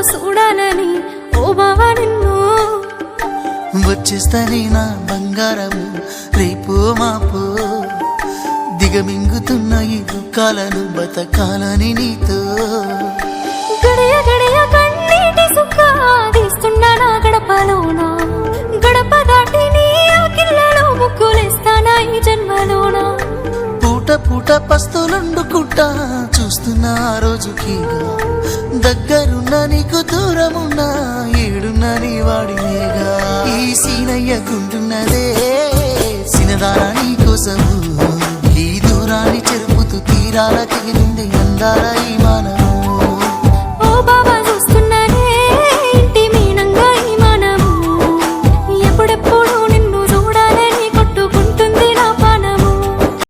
చూడాలని ఓ బావా నిన్ను వచ్చేస్తానే నా బంగారము రేపు మాపు దిగమింగుతున్న ఈ దుఃఖాలను బతకాలని నీతో గడియ గడియ కన్నీటి సుఖ తీస్తున్నా నా గడపలోనా గడప దాటి నీ ఆకిళ్ళలో ముగ్గులేస్తానా ఈ జన్మలోనా పూట పూట పస్తులుండుకుంటా చూస్తున్నా ఆ రోజుకి దగ్గరున్న నీకు దూరమున్నా ఏడున్న నీ వాడినేగా ఈ సీనయ్యకుంటున్నదే సినదారా నీ కోసము ఈ దూరాన్ని చెరుపుతూ తీరాల తెగినుంది అందాల